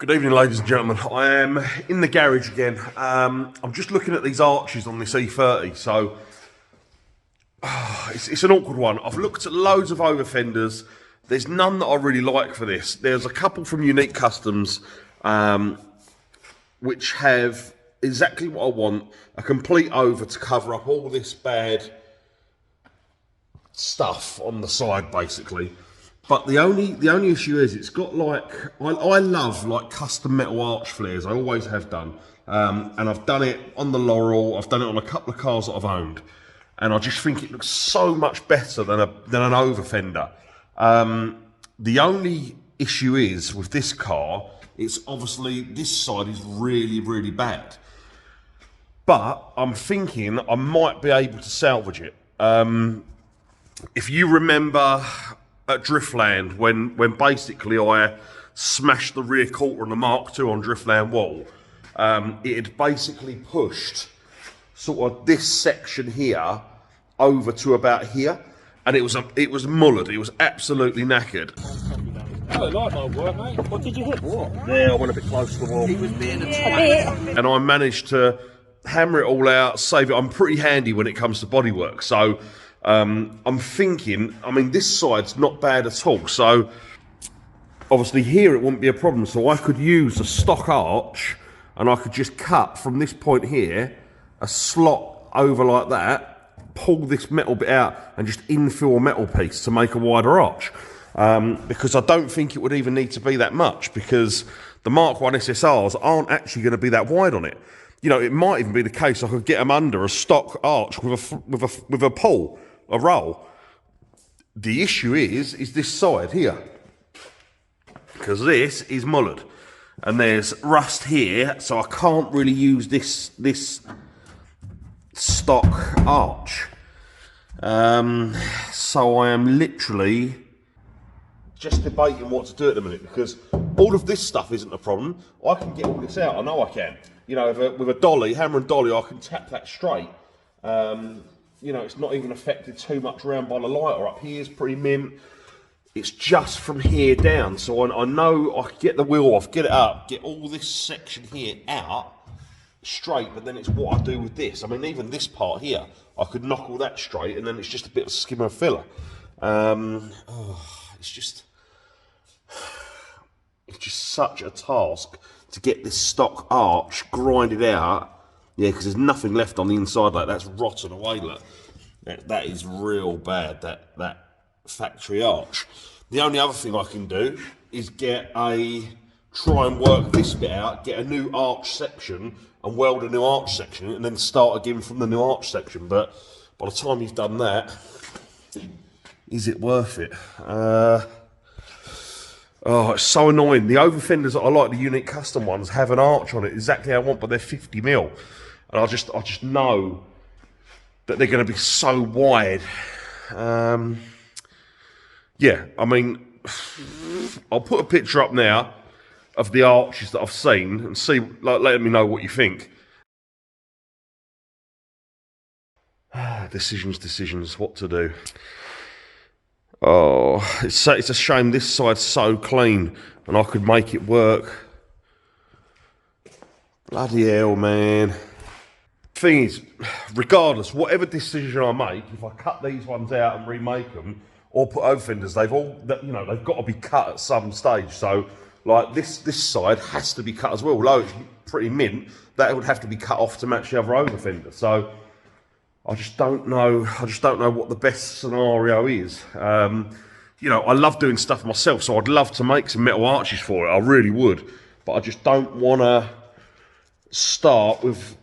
Good evening, ladies and gentlemen. I am in the garage again. I'm just looking at these arches on this E30, so it's an awkward one. I've looked at loads of over fenders. There's none that I really like for this. There's a couple from Unique Customs, which have exactly what I want, a complete over to cover up all this bad stuff on the side, basically. But the only issue is it's got like, I love like custom metal arch flares. I always have done. And I've done it on the Laurel. I've done it on a couple of cars that I've owned. And I just think it looks so much better than an over fender. The only issue is with this car, it's obviously this side is really, really bad. But I'm thinking I might be able to salvage it. If you remember at Driftland, when basically I smashed the rear quarter on the Mark II on Driftland wall, it had basically pushed sort of this section here over to about here, and it was mullered. It was absolutely knackered. Oh, like my work, mate. What did you hit? What? Yeah, I went a bit close to the wall. He was being a twat. And I managed to hammer it all out, save it. I'm pretty handy when it comes to bodywork, so I'm thinking, I mean, this side's not bad at all, so obviously here it wouldn't be a problem, so I could use a stock arch and I could just cut from this point here a slot over like that, pull this metal bit out and just infill a metal piece to make a wider arch, because I don't think it would even need to be that much, because the Mark I SSRs aren't actually going to be that wide on it. You know, it might even be the case I could get them under a stock arch with a pull, a roll. The issue is this side here, because this is mullered and there's rust here, so I can't really use this stock arch. So I am literally just debating what to do at the minute, because all of this stuff isn't a problem. I can get all this out, I know I can. You know, with a dolly, hammer and dolly, I can tap that straight. You know, it's not even affected too much around by the lighter. Up here is pretty mint. It's just from here down. So I know I can get the wheel off, get it up, get all this section here out straight, but then it's what I do with this. I mean, even this part here, I could knock all that straight, and then it's just a bit of skimmer filler. It's just such a task to get this stock arch grinded out. Yeah, because there's nothing left on the inside, like that's rotten away. Look, that is real bad, that factory arch. The only other thing I can do is try and work this bit out, get a new arch section and weld a new arch section, and then start again from the new arch section. But by the time you've done that, is it worth it? Oh, it's so annoying. The over fenders that I like, the Unique Custom ones, have an arch on it exactly how I want, but they're 50mm. And I just know that they're going to be so wide. Yeah, I mean, I'll put a picture up now of the arches that I've seen and see, like, let me know what you think. Decisions, what to do. Oh, it's a shame this side's so clean and I could make it work. Bloody hell, man. Thing is, regardless, whatever decision I make, if I cut these ones out and remake them, or put over fenders, they've got to be cut at some stage. So, like this side has to be cut as well. Although it's pretty mint, that would have to be cut off to match the other over fender. So, I just don't know. What the best scenario is. You know, I love doing stuff myself, so I'd love to make some metal arches for it. I really would, but I just don't want to start with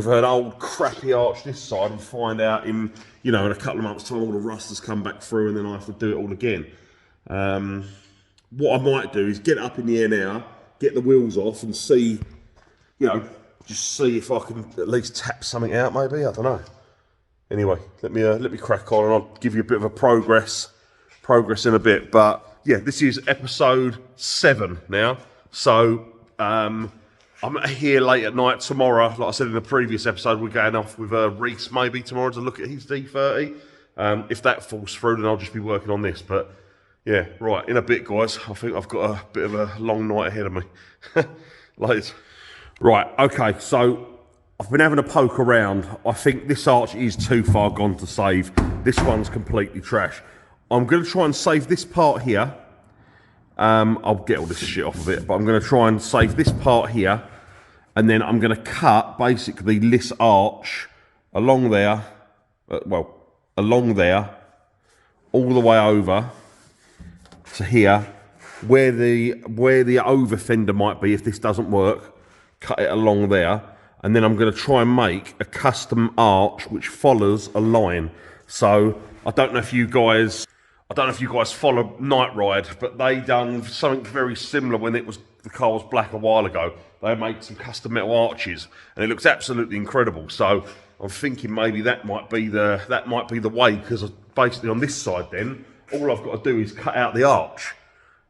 an old crappy arch this side and find out in a couple of months' time all the rust has come back through and then I have to do it all again. What I might do is get it up in the air now, get the wheels off, and see, just see if I can at least tap something out. Maybe, I don't know. Anyway, let me crack on and I'll give you a bit of a progress in a bit. But yeah, this is episode 7 now. So I'm here late at night tomorrow. Like I said in the previous episode, we're going off with Reese maybe tomorrow to look at his D30. If that falls through, then I'll just be working on this. But Yeah, right, in a bit, guys. I think I've got a bit of a long night ahead of me. Later. Right, okay, so I've been having a poke around. I think this arch is too far gone to save. This one's completely trash. I'm going to try and save this part here. I'll get all this shit off of it, but I'm going to try and save this part here. And then I'm going to cut, basically, this arch along there. Along there. All the way over to here, where the over fender might be if this doesn't work. Cut it along there, and then I'm going to try and make a custom arch which follows a line. So I don't know if you guys follow Night Ride, but they done something very similar when the car was black a while ago. They made some custom metal arches, and it looks absolutely incredible. So I'm thinking maybe that might be the way, because basically on this side then, all I've got to do is cut out the arch.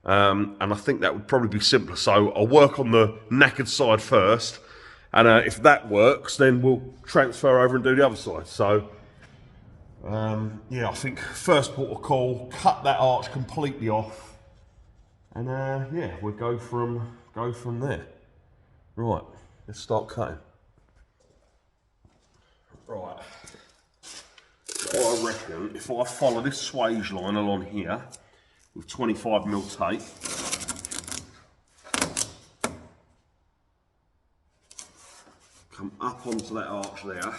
And I think that would probably be simpler. So I'll work on the knackered side first, and if that works, then we'll transfer over and do the other side. So yeah, I think first port of call, cut that arch completely off, and yeah, we'll go from there. Right, let's start cutting. Right, what I reckon, if I follow this swage line along here with 25mm tape, come up onto that arch there.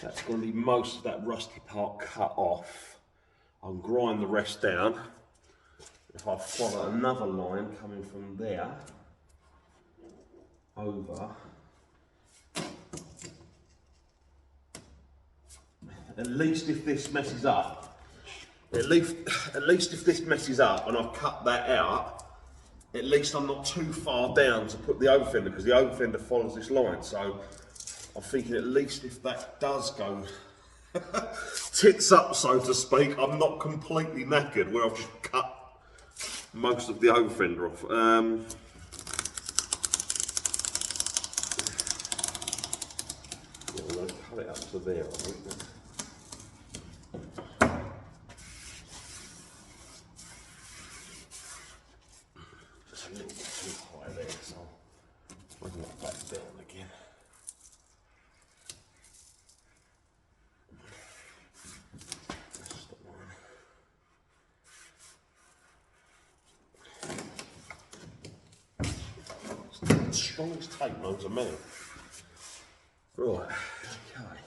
That's going to be most of that rusty part cut off. I'll grind the rest down. If I follow another line coming from there over, at least if this messes up, at least if this messes up and I've cut that out, at least I'm not too far down to put the over fender, because the over fender follows this line. So I'm thinking at least if that does go tits up, so to speak, I'm not completely knackered where I've just cut most of the over fender off. Yeah, I'm going to cut it up to there, I think. Just a little bit too high there, so I'll bring that back down again. Strongest tape known to man. Right, okay.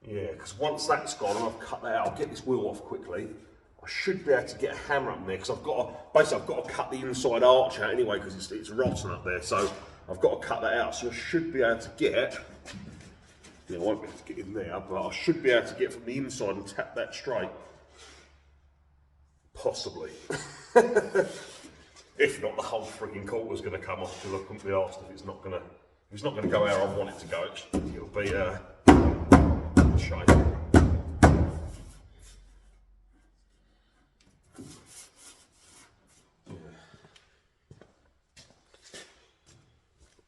Yeah, because once that's gone and I've cut that out, I'll get this wheel off quickly. I should be able to get a hammer up there, because I've got to cut the inside arch out anyway, because it's rotten up there. So I've got to cut that out. So I should be able to get, yeah, I won't be able to get in there, but I should be able to get from the inside and tap that straight. Possibly. If not, the whole frigging quarter's going to come off, because I couldn't be asked if it's not going to go how I want it to go. It'll be a shame. Yeah.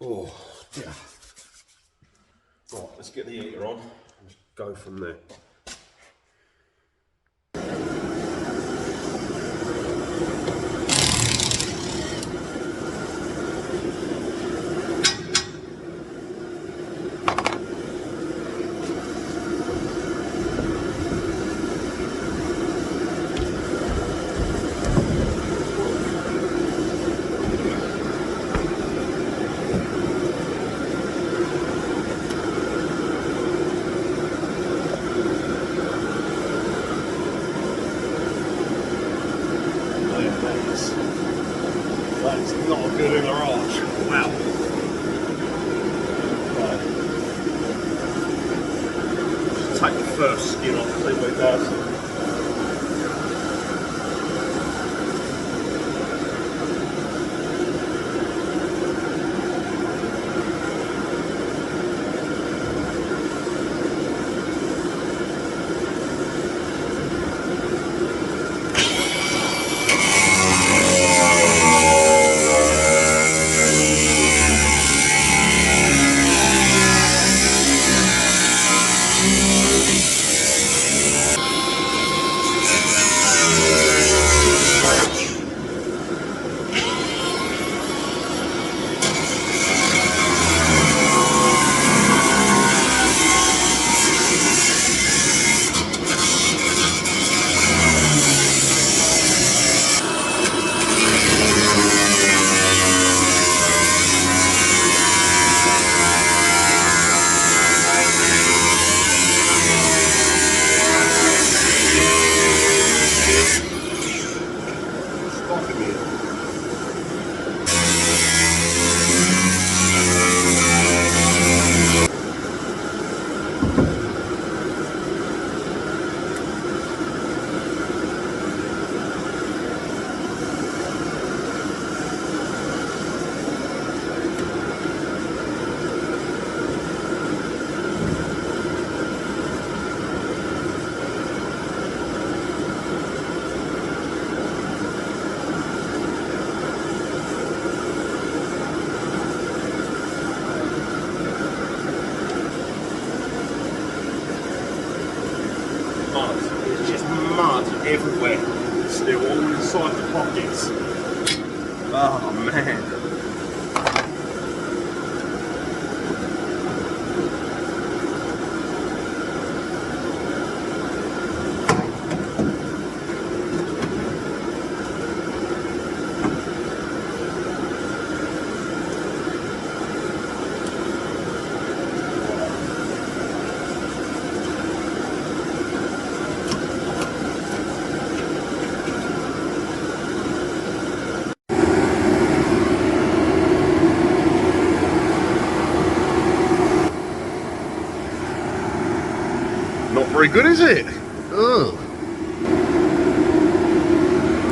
Oh, yeah. Right, let's get the heater on and go from there. That's not a good inner arch. Wow. Right. Just take the first skin off, see what it does. nuts. Oh man. Not very good, is it? Ugh.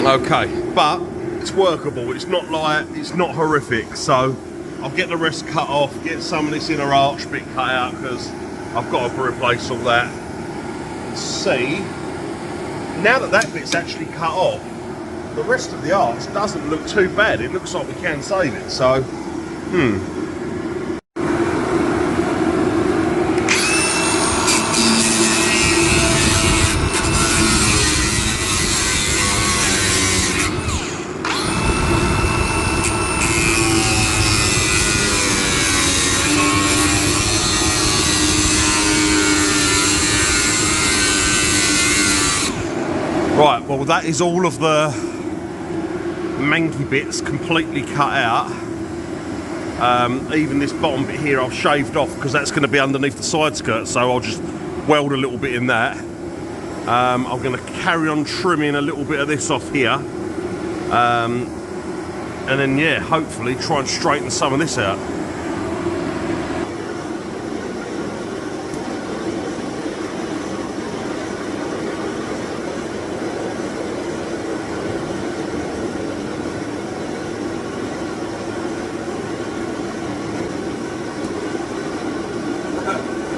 Okay, but it's workable. It's not like, it's not horrific. So I'll get the rest cut off, get some of this inner arch bit cut out because I've got to replace all that. And see, now that that bit's actually cut off, the rest of the arch doesn't look too bad. It looks like we can save it. So, right, well that is all of the manky bits completely cut out. Even this bottom bit here I've shaved off because that's going to be underneath the side skirt, so I'll just weld a little bit in that. I'm going to carry on trimming a little bit of this off here. And then yeah, hopefully try and straighten some of this out.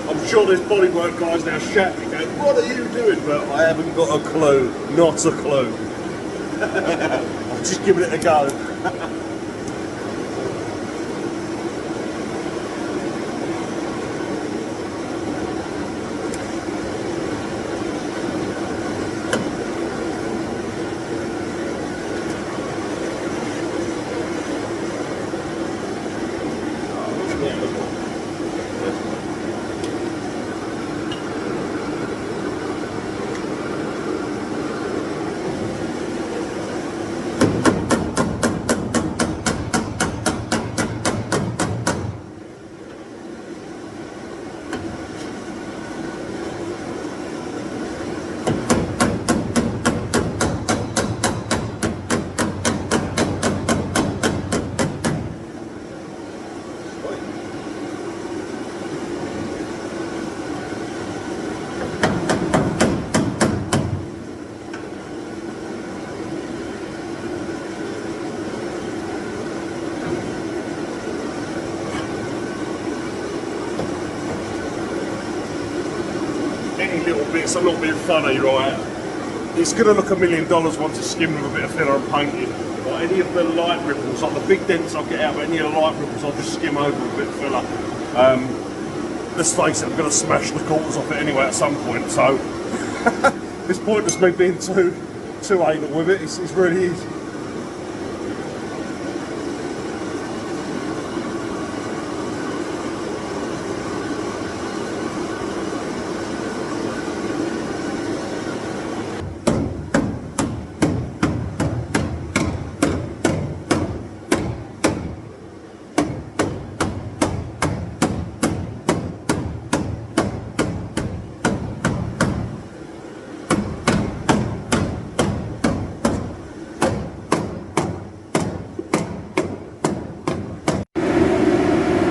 I'm sure there's bodywork guys now shouting, going, what are you doing? But I haven't got a clue, not a clue. I'm just giving it a go. Little bits, I'm not being funny, right? It's going to look $1 million once it's skimmed with a bit of filler and painted. Like any of the light ripples, like the big dents I'll get out, but any of the light ripples I'll just skim over with a bit of filler. Let's face it, I'm going to smash the quarters off it anyway at some point, so it's pointless me being too anal with it, it's really easy.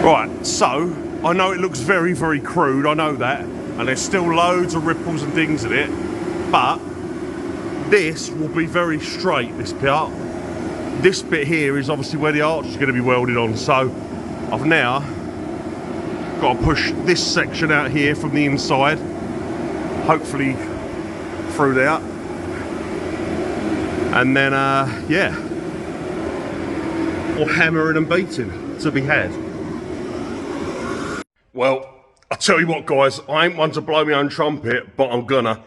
Right, so I know it looks very, very crude, I know that, and there's still loads of ripples and things in it, but this will be very straight, this part. This bit here is obviously where the arch is going to be welded on, so I've now got to push this section out here from the inside, hopefully through there, and then, yeah, or hammering and beating to be had. Well, I tell you what, guys, I ain't one to blow my own trumpet, but I'm gonna.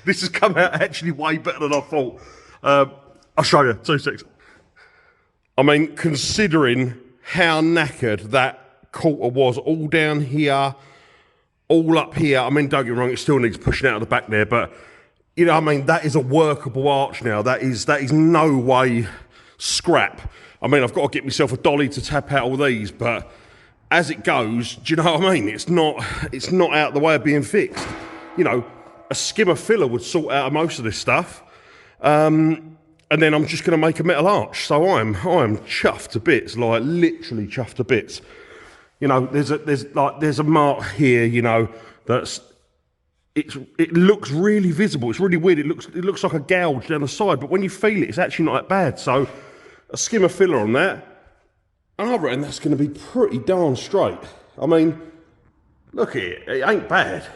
This has come out actually way better than I thought. I'll show you, 2 seconds. I mean, considering how knackered that quarter was, all down here, all up here. I mean, don't get me wrong, it still needs pushing out of the back there, but you know, I mean, that is a workable arch now. That is no way scrap. I mean, I've got to get myself a dolly to tap out all these, but as it goes, do you know what I mean? It's not out of the way of being fixed. You know, a skimmer filler would sort out most of this stuff. And then I'm just going to make a metal arch. So I'm chuffed to bits, like literally chuffed to bits. You know, there's a mark here, you know, it looks really visible. It's really weird. It looks like a gouge down the side, but when you feel it, it's actually not that bad. So a skimmer filler on that, and I reckon that's going to be pretty darn straight. I mean, look at it. It ain't bad.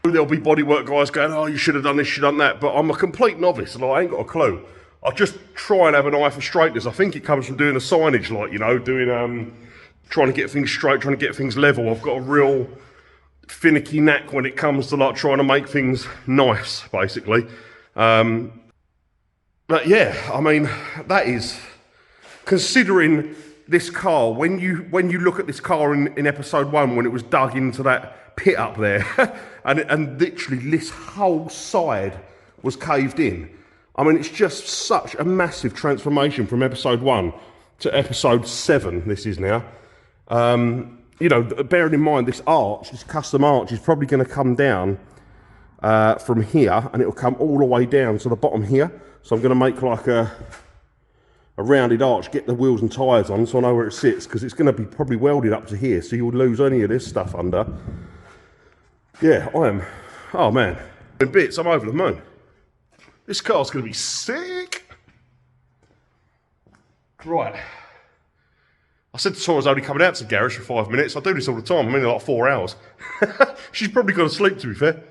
There'll be bodywork guys going, oh, you should have done this, you should have done that, but I'm a complete novice, and I ain't got a clue. I just try and have an eye for straightness. I think it comes from doing the signage, like, you know, doing, trying to get things straight, trying to get things level. I've got a real finicky knack when it comes to, like, trying to make things nice, basically. But yeah, I mean, that is, considering this car, when you look at this car in episode 1, when it was dug into that pit up there, and literally this whole side was caved in. I mean, it's just such a massive transformation from episode 1 to episode 7, this is now. You know, bearing in mind this arch, this custom arch, is probably going to come down from here, and it'll come all the way down to the bottom here. So I'm going to make like a rounded arch, get the wheels and tyres on so I know where it sits, because it's going to be probably welded up to here, so you'll lose any of this stuff under. Yeah, oh man, in bits, I'm over the moon. This car's going to be sick. Right. I said to Tora's only coming out to the garage for 5 minutes. I do this all the time. I'm in like 4 hours. She's probably gone to sleep, to be fair.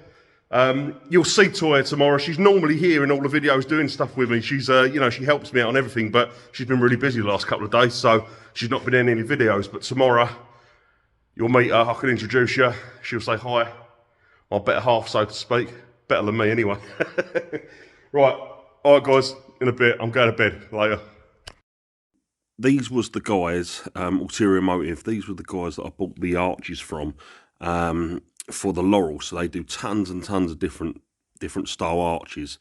You'll see Toya tomorrow. She's normally here in all the videos doing stuff with me. She's, you know, she helps me out on everything, but she's been really busy the last couple of days, so she's not been in any videos. But tomorrow, you'll meet her. I can introduce you. She'll say hi. My better half, so to speak. Better than me, anyway. Right. All right, guys. In a bit. I'm going to bed. Later. These was the guys, Ulterior Motive. These were the guys that I bought the arches from for the Laurel. So they do tons and tons of different style arches.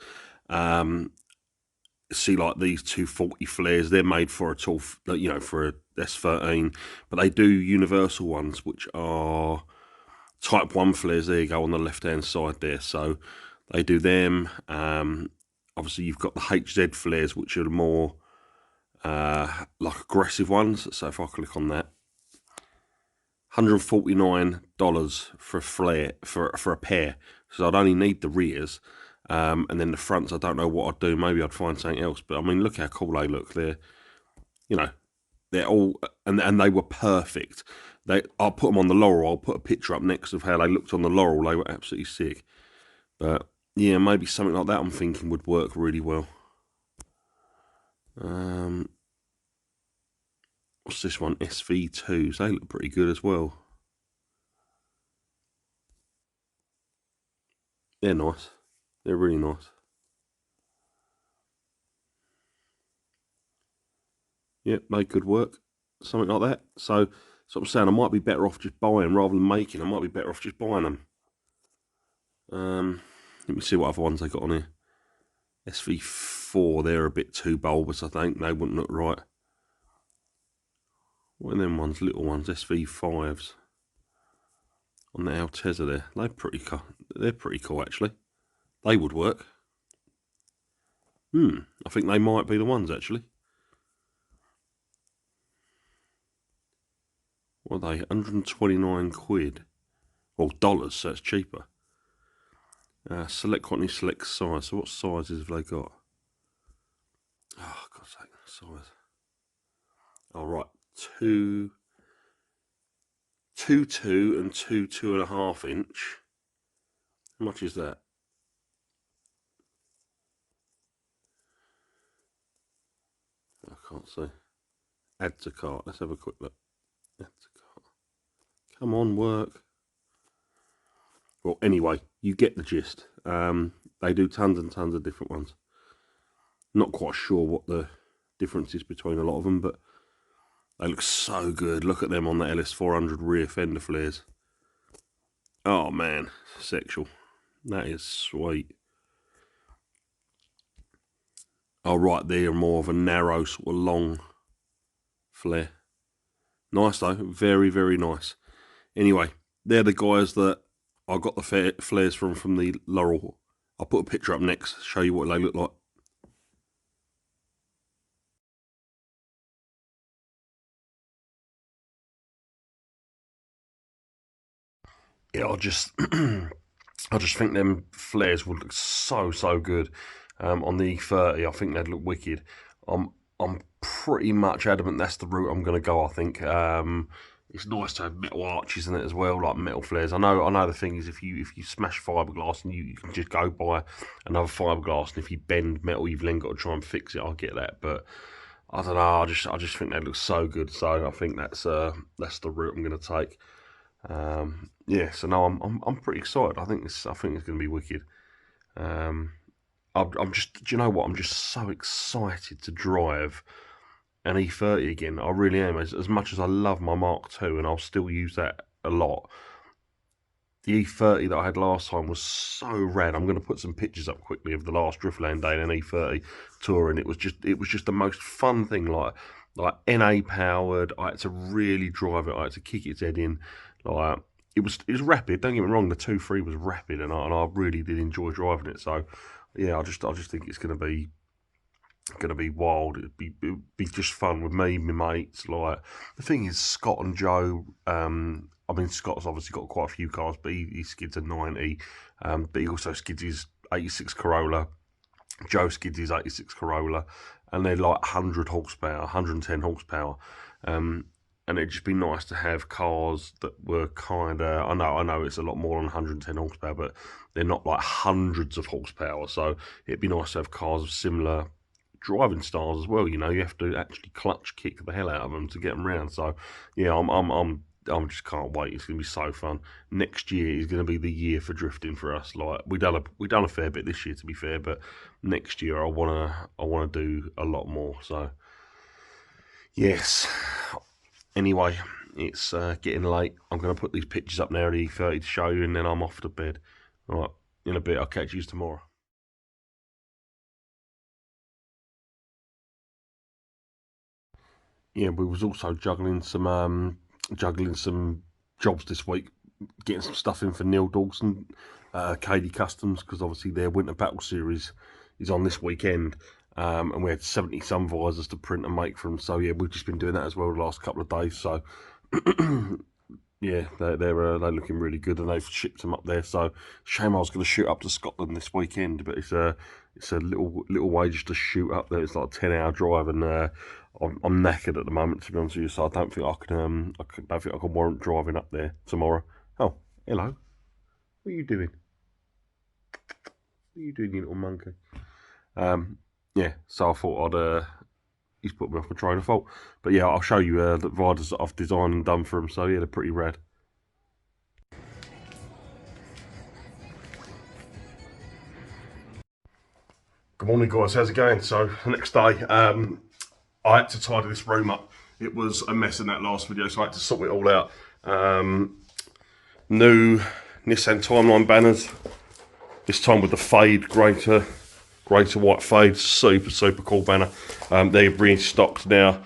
See, like these 240 flares, they're made for a tall, you know, for a S13. But they do universal ones, which are Type 1 flares. There you go, on the left-hand side there. So they do them. Obviously, you've got the HZ flares, which are the more like aggressive ones. So if I click on that, $149 for a flare, for a pair. So I'd only need the rears, and then the fronts, I don't know what I'd do. Maybe I'd find something else. But I mean, look how cool they look. They're, you know, they're all, and they were perfect. I'll put them on the Laurel. I'll put a picture up next of how they looked on the Laurel. They were absolutely sick. But yeah, maybe something like that I'm thinking would work really well. What's this one? SV2s. They look pretty good as well. They're nice. They're really nice. Yep, they could work. Something like that. So I'm saying I might be better off just buying rather than making. I might be better off just buying them. Let me see what other ones they got on here. SV4, they're a bit too bulbous, I think. They wouldn't look right. What are them ones? Little ones, SV5s. On the Altezza there. They're pretty cool. They're pretty cool, actually. They would work. I think they might be the ones, actually. What are they? 129 quid. Well, dollars, so it's cheaper. Select quantity, select size. So what sizes have they got? Oh, God's sake, size. All right, 2, 2 and 2 2.5 inch. How much is that? I can't see. Add to cart. Let's have a quick look. Add to cart. Come on, work. Well, anyway, you get the gist. They do tons and tons of different ones. Not quite sure what the difference is between a lot of them, but they look so good. Look at them on the LS400 rear fender flares. Oh man, sexual. That is sweet. Oh, right, they're more of a narrow, sort of long flare. Nice though, very, very nice. Anyway, they're the guys that I got the flares from the Laurel. I'll put a picture up next, show you what they look like. Yeah, I just think them flares would look so good on the E30. I think they'd look wicked. I'm pretty much adamant that's the route I'm going to go. I think it's nice to have metal arches in it as well, like metal flares. I know the thing is if you smash fiberglass and you can just go buy another fiberglass, and if you bend metal, you've then got to try and fix it. I get that, but I don't know. I just think they look so good. So I think that's the route I'm going to take. Yeah, so no, I'm pretty excited. I think it's going to be wicked. I'm just, do you know what? I'm just so excited to drive an E30 again. I really am. As much as I love my Mark II, and I'll still use that a lot. The E30 that I had last time was so rad. I'm going to put some pictures up quickly of the last Driftland day in an E30 tour, and it was just the most fun thing. Like NA powered. I had to really drive it. I had to kick its head in. Like it was rapid. Don't get me wrong. The 2.3 was rapid, and I really did enjoy driving it. So yeah, I just think it's going to be wild. It'd be just fun with me, my mates. Like the thing is, Scott and Joe. I mean, Scott's obviously got quite a few cars, but he skids a 90. But he also skids his 86 Corolla. Joe skids his 86 Corolla, and they're like 100 horsepower, 110 horsepower. And it'd just be nice to have cars that were kind of, I know it's a lot more than 110 horsepower, but they're not like hundreds of horsepower. So it'd be nice to have cars of similar driving styles as well. You know, you have to actually clutch kick the hell out of them to get them round. So yeah, I'm just can't wait. It's gonna be so fun. Next year is gonna be the year for drifting for us. Like we done a fair bit this year, to be fair, but next year I wanna do a lot more. So yes. Anyway, it's getting late. I'm gonna put these pictures up now, the E30 to show you, and then I'm off to bed. All right, in a bit. I'll catch you tomorrow. Yeah, we was also juggling some jobs this week, getting some stuff in for Neil Dawson, KD Customs, because obviously their Winter Battle Series is on this weekend, and we had 70 some visors to print and make for them. So yeah, we've just been doing that as well the last couple of days. So yeah, they're looking really good, and they've shipped them up there. So shame I was going to shoot up to Scotland this weekend, but it's a little way just to shoot up there. It's like a 10-hour drive, and I'm knackered at the moment, to be honest with you. So I don't think I can don't think I can warrant driving up there tomorrow. Oh, hello. What are you doing? What are you doing, you little monkey? Yeah. So I thought he's put me off my train of thought. But yeah, I'll show you the riders that I've designed and done for him. So yeah, they're pretty rad. Good morning, guys. How's it going? So the next day, I had to tidy this room up. It was a mess in that last video, so I had to sort it all out. New Nissan Timeline banners. This time with the fade, greater white fade. Super cool banner. They're restocked now.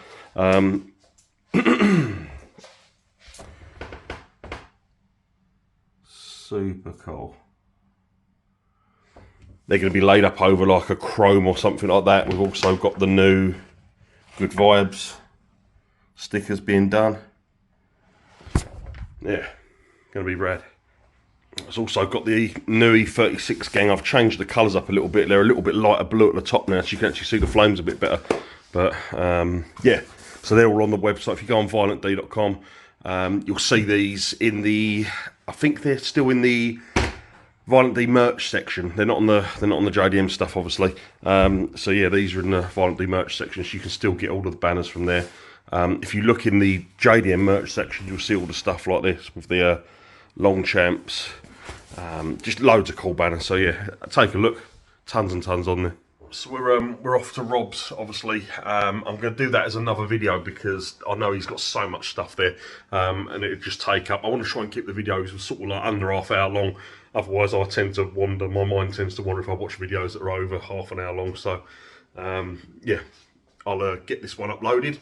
Super cool. They're going to be laid up over like a chrome or something like that. We've also got the new Good Vibes stickers being done. Yeah, going to be rad. It's also got the new E36 gang. I've changed the colours up a little bit. They're a little bit lighter blue at the top now, so you can actually see the flames a bit better. But yeah, so they're all on the website. If you go on violentd.com, you'll see these in the, I think they're still in the Violent D merch section. They're not on the JDM stuff, obviously. So yeah, these are in the Violent D merch section, so you can still get all of the banners from there. If you look in the JDM merch section, you'll see all the stuff like this with the long champs. Just loads of cool banners. So yeah, take a look. Tons and tons on there. So we're off to Rob's, obviously. I'm going to do that as another video because I know he's got so much stuff there, and it'd just take up. I want to try and keep the videos sort of like under half hour long. Otherwise, I tend to wander. My mind tends to wander if I watch videos that are over half an hour long. So, yeah, I'll get this one uploaded,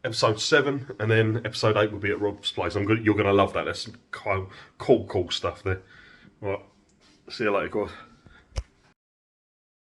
episode 7, and then episode 8 will be at Rob's place. You're going to love that. There's some cool stuff there. Right, see you later, guys.